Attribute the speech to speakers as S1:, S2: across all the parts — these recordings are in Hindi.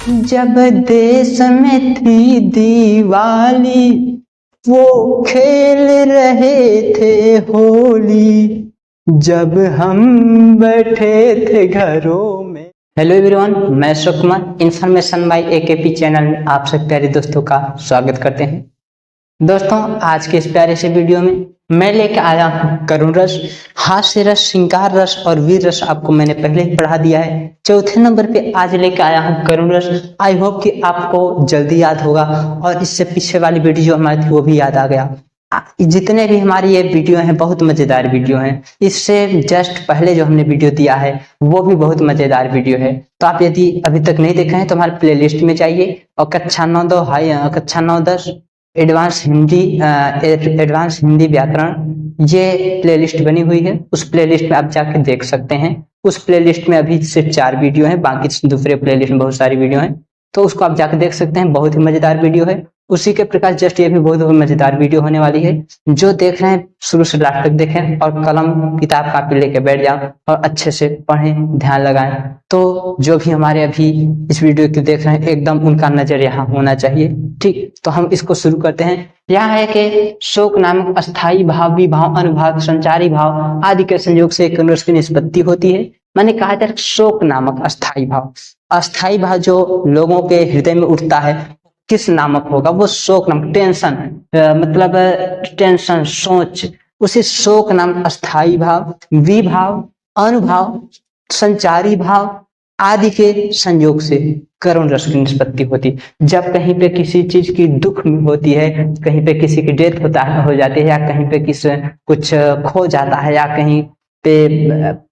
S1: जब देश में थी दिवाली, वो खेल रहे थे होली, जब हम बैठे थे घरों में। हेलो एवरीवन, मैं Ashok Kumar information bye AKP channel में आप सब प्यारे दोस्तों का स्वागत करते हैं। दोस्तों, आज के इस प्यारे से वीडियो में मैं लेकर आया हूँ करुण रस, हास्य रस, श्रृंगार रस और वीर रस आपको मैंने पहले ही पढ़ा दिया है। चौथे नंबर पे आज लेकर आया हूँ करुण रस। आई होप कि आपको जल्दी याद होगा और इससे पीछे वाली वीडियो जो हमारी थी वो भी याद आ गया। जितने भी हमारी ये वीडियो हैं बहुत मजेदार वीडियो हैं। इससे जस्ट पहले जो हमने वीडियो दिया है वो भी बहुत मजेदार वीडियो है। तो आप यदि अभी तक नहीं देखे हैं तो हमारे प्लेलिस्ट में जाइए और कक्षा 9 हाई कक्षा 9-10 एडवांस हिंदी व्याकरण ये प्लेलिस्ट बनी हुई है। उस प्लेलिस्ट में आप जाके देख सकते हैं। उस प्लेलिस्ट में अभी सिर्फ 4 वीडियो हैं, बाकी दूसरे प्लेलिस्ट में बहुत सारी वीडियो हैं, तो उसको आप जाके देख सकते हैं। बहुत ही मजेदार वीडियो है। उसी के प्रकार जस्ट ये भी बहुत मजेदार वीडियो होने वाली है। जो देख रहे हैं शुरू से लास्ट तक देखें और कलम किताब कापी लेके बैठ जाओ और अच्छे से पढ़ें, ध्यान लगाएं। तो जो भी हमारे अभी इस वीडियो को देख रहे हैं एकदम उनका नजर यहाँ होना चाहिए। ठीक, तो हम इसको शुरू करते हैं। यहाँ है कि शोक नामक अस्थाई भाव, विभाव, अनुभाव, संचारी भाव आदि के संयोग से एक रस की निष्पत्ति होती है। मैंने कहा था शोक नामक अस्थाई भाव, अस्थाई भाव जो लोगों के हृदय में उठता है किस नामक होगा? वो शोक नामक, टेंशन मतलब टेंशन, सोच, उसी शोक नाम अस्थाई भाव, विभाव, अनुभाव, संचारी भाव आदि के संयोग से करुण रस की निष्पत्ति होती है। जब कहीं पे किसी चीज की दुख होती है, कहीं पे किसी की डेथ हो जाती है, या कहीं पे कुछ खो जाता है, या कहीं पे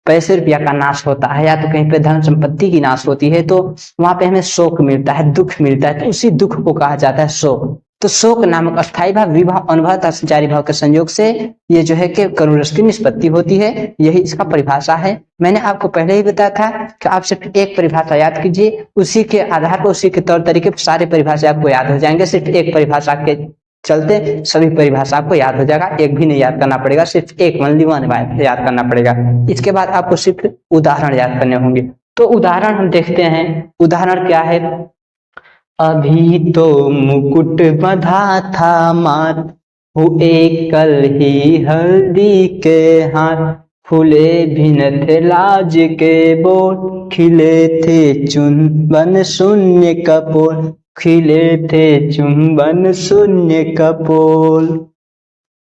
S1: पैसे रुपया का नाश होता है, या तो कहीं पे धन संपत्ति की नाश होती है, तो वहां पे हमें शोक मिलता है, दुख मिलता है। तो उसी दुख को कहा जाता है शोक। तो शोक नामक अस्थाई भाव, विभाव, अनुभाव तथा संचारी भाव के संयोग से ये जो है कि करुण रस की निष्पत्ति होती है। यही इसका परिभाषा है। मैंने आपको पहले ही बताया था कि आप सिर्फ एक परिभाषा याद कीजिए, उसी के आधार पर, उसी के तौर तरीके सारे परिभाषा आपको याद हो जाएंगे। सिर्फ एक परिभाषा के चलते सभी परिभाषा आपको याद हो जाएगा। एक भी नहीं याद करना पड़ेगा, सिर्फ एक ओनली वन याद करना पड़ेगा। इसके बाद आपको सिर्फ उदाहरण याद करने होंगे। तो उदाहरण हम देखते हैं। उदाहरण क्या है? अभी तो मुकुट बंधा था माथ, हुए कल ही हल्दी के हाथ, फूले भी न थे लाज के बोल, खिले थे चुंबन शून्य कपोल, खिले थे चुंबन शून्य कपोल।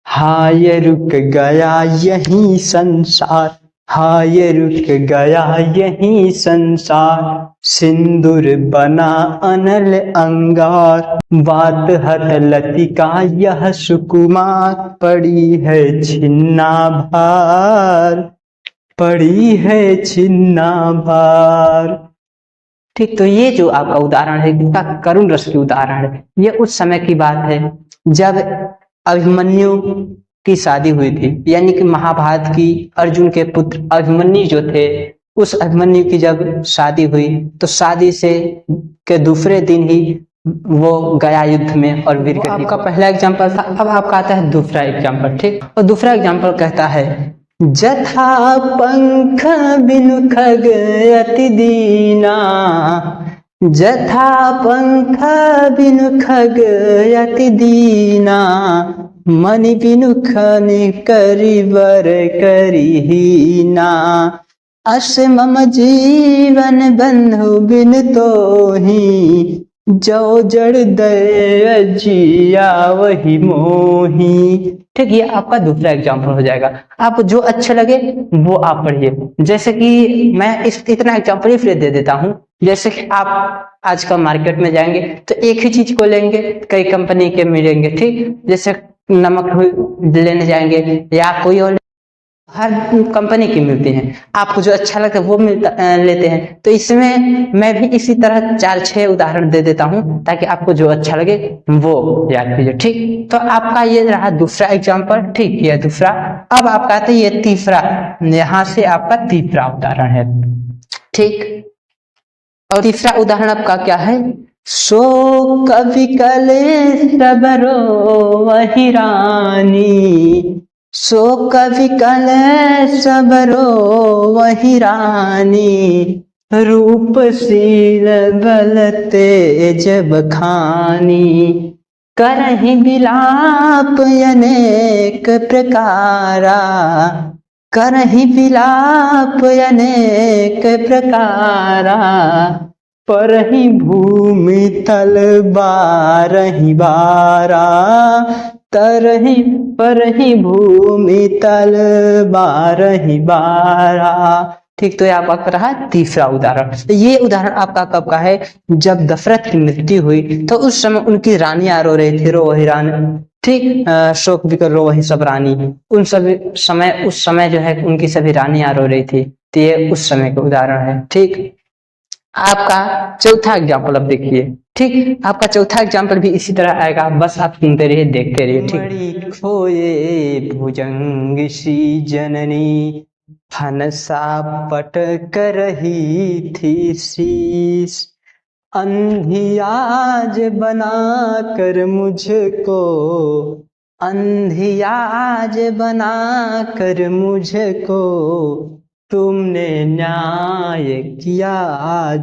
S1: हाय रुक गया यही संसार, हाय रुक गया यही संसार, सिंदूर बना अनल अंगार, बात हत लतिका यह सुकुमार, पड़ी है छिन्ना भार, पड़ी है छिन्ना भार। ठीक, तो ये जो आपका उदाहरण है इसका करुण रस की उदाहरण है। ये उस समय की बात है जब अभिमन्यु की शादी हुई थी, यानी कि महाभारत की अर्जुन के पुत्र अभिमन्यु जो थे, उस अभिमन्यु की जब शादी हुई तो शादी से के दूसरे दिन ही वो गया युद्ध में और वीर गति। आपका पहला एग्जाम्पल था। अब आपका आता है दूसरा एग्जाम्पल। ठीक, और दूसरा एग्जाम्पल कहता है जथा पंख बिनु खग अति दीना, जथा पंख बिनु खग अति दीना, मणि बिनु खनि करि बर करिहीना, अस मम जीवन बंधु बिन तोही, जो जड़ दय जिया वही मोही। ठीक, ये आपका दूसरा एग्जाम्पल हो जाएगा। आप जो अच्छे लगे वो आप पढ़िए। जैसे कि मैं इतना एग्जाम्पल इसलिए दे देता हूँ, जैसे कि आप आजकल मार्केट में जाएंगे तो एक ही चीज को लेंगे, कई कंपनी के मिलेंगे। ठीक, जैसे नमक लेने जाएंगे या कोई और, हर कंपनी की मिलती हैं। आपको जो अच्छा लगता है वो लेते हैं। तो इसमें मैं भी इसी तरह 4-6 उदाहरण दे देता हूं ताकि आपको जो अच्छा लगे वो याद कीजिए। ठीक, तो आपका ये रहा दूसरा एग्जाम्पल। ठीक, ये दूसरा। अब आपका आता है ये तीसरा, यहां से आपका तीसरा उदाहरण है। ठीक, और तीसरा उदाहरण आपका क्या है? सो कवि कले सबरो वही रानी, सो कवि कले सबरो वही रानी, रूपशील बल तेज बखानी, करहि विलाप अनेक प्रकारा, करहि विलाप अनेक प्रकारा, परहि भूमि तल बारहि बारा, तरहि परहि भूमि तल बारहि बारा। ठीक, तो ये आपका रहा तीसरा उदाहरण। ये उदाहरण आपका कब का है? जब दशरथ की मृत्यु हुई तो उस समय उनकी रानियां रो रही थी, रो वही रानी, ठीक, शोक भी कर रो वही सब रानी, उन सभी समय, उस समय जो है उनकी सभी रानियां रो रही थी, तो ये उस समय का उदाहरण है। ठीक, आपका चौथा एग्जाम्पल अब देखिए। ठीक, आपका चौथा एग्जाम्पल भी इसी तरह आएगा, बस आप सुनते रहिए, देखते रहिए। ठीक, मणि खोये भुजंग सी जननी, हनसा पट करही थी शीश, अंधियाज बना कर मुझको, अंधियाज बना कर मुझको, तुमने न्याय किया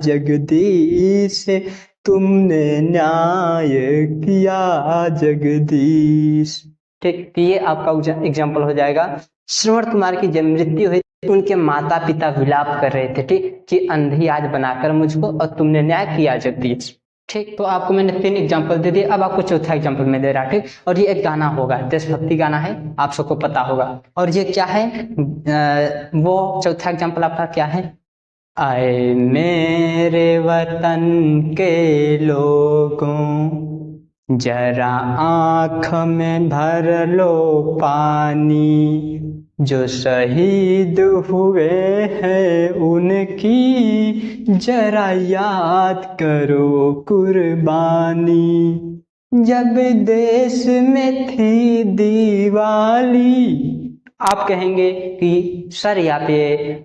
S1: जगदीश, तुमने न्याय किया जगदीश। ठीक, ये आपका एग्जाम्पल हो जाएगा। श्रवण कुमार की जब मृत्यु हुई, उनके माता पिता विलाप कर रहे थे, ठीक, कि अंधी आज बनाकर मुझको और तुमने न्याय किया जगदीश। ठीक, तो आपको मैंने 3 एग्जाम्पल दे दिए, अब आपको चौथा एग्जाम्पल में दे रहा। ठीक, और ये एक गाना होगा, देशभक्ति गाना है, आप सबको पता होगा। और ये क्या है? वो चौथा एग्जाम्पल आपका क्या है? आए मेरे वतन के लोगों, जरा आँख में भर लो पानी, जो शहीद हुए हैं उनकी जरा याद करो कुर्बानी, जब देश में थी दिवाली। आप कहेंगे कि सर यहाँ पे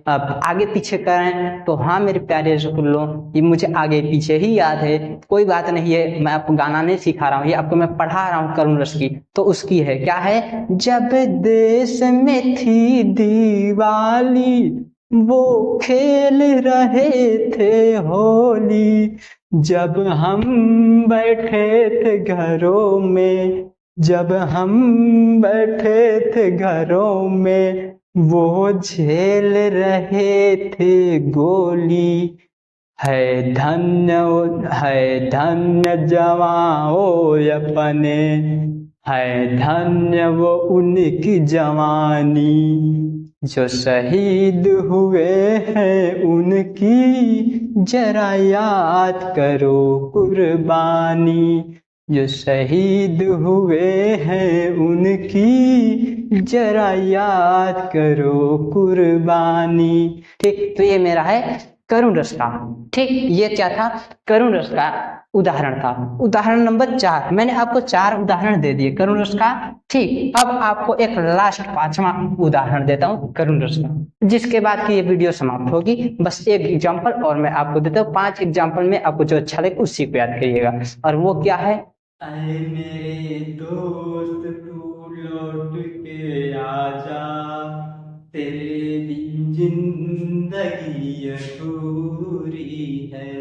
S1: अब आगे पीछे करें, तो हाँ मेरे प्यारे स्कूलों, ये मुझे आगे पीछे ही याद है, कोई बात नहीं है, मैं आपको गाना नहीं सिखा रहा हूँ, ये आपको मैं पढ़ा रहा हूँ करुण रस की, तो उसकी है, क्या है? जब देश में थी दिवाली, वो खेल रहे थे होली, जब हम बैठे थे घरों में, जब हम बैठे थे घरों में, वो झेल रहे थे गोली, है धन्य, है धन्य जवाओं अपने, है धन्य वो उनकी जवानी, जो शहीद हुए हैं उनकी जरा याद करो कुर्बानी, जो शहीद हुए हैं उनकी जरा याद करो कुर्बानी। ठीक, तो ये मेरा है करुण रस का। ठीक, ये क्या था? करुण रस का उदाहरण था। उदाहरण नंबर 4, मैंने आपको 4 उदाहरण दे दिए करुण रस का। ठीक, अब आपको एक लास्ट 5वां उदाहरण देता हूँ करुण रस का, जिसके बाद की ये वीडियो समाप्त होगी। बस एक एग्जाम्पल और मैं आपको देता हूँ, 5 एग्जाम्पल में आपको जो अच्छा लगे उसी को याद करिएगा, और वो क्या है? अरे मेरे दोस्त तू लौट के आजा, तेरे बिन जिंदगी अधूरी है,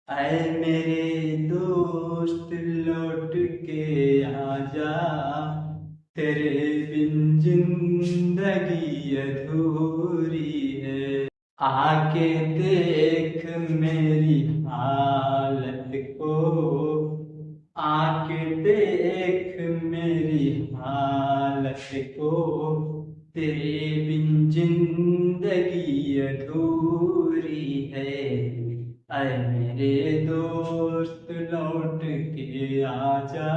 S1: अरे मेरे दोस्त लौट के आजा, तेरे बिन जिंदगी अधूरी है, आके देख मेरी हालत को, आके देख मेरी हालत को, तेरे बिन जिंदगी अधूरी है, अरे मेरे दोस्त लौट के आजा।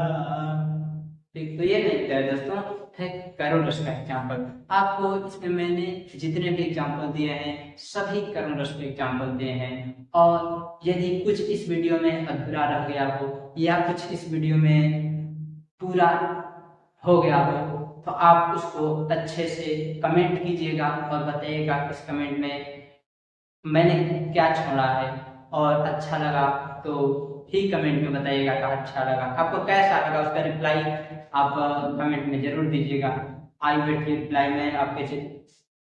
S1: ठीक, तो ये नहीं था दोस्तों, है करुण रस का एग्जाम्पल। आपको इसमें मैंने जितने भी एग्जाम्पल दिए हैं सभी करुण रस के एग्जाम्पल दिए हैं, और यदि कुछ इस वीडियो में अधूरा रह गया हो या कुछ इस वीडियो में पूरा हो गया हो, तो आप उसको अच्छे से कमेंट कीजिएगा और बताइएगा इस कमेंट में मैंने क्या छोड़ा है, और अच्छा लगा तो ही कमेंट में बताइएगा कि अच्छा लगा, आपको कैसा लगा उसका रिप्लाई आप कमेंट में जरूर दीजिएगा। आई बैठिए रिप्लाई में आपके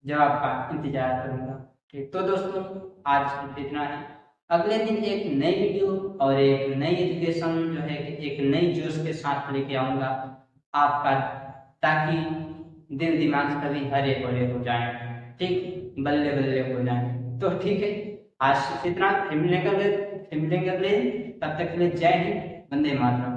S1: जवाब का इंतजार करूंगा। ठीक, तो दोस्तों आज सिर्फ इतना है। अगले दिन एक नई वीडियो और एक नई एजुकेशन जो है कि एक नई जोश के साथ लेके आऊंगा आपका, ताकि दिल दिमाग सभी हरे भरे हो जाए, ठीक, बल्ले बल्ले हो जाए। तो ठीक है, आज सिर्फ इतना, फिर मिलेंगे अगले दिन। तब तक के लिए जय हिंद, वंदे मातरम।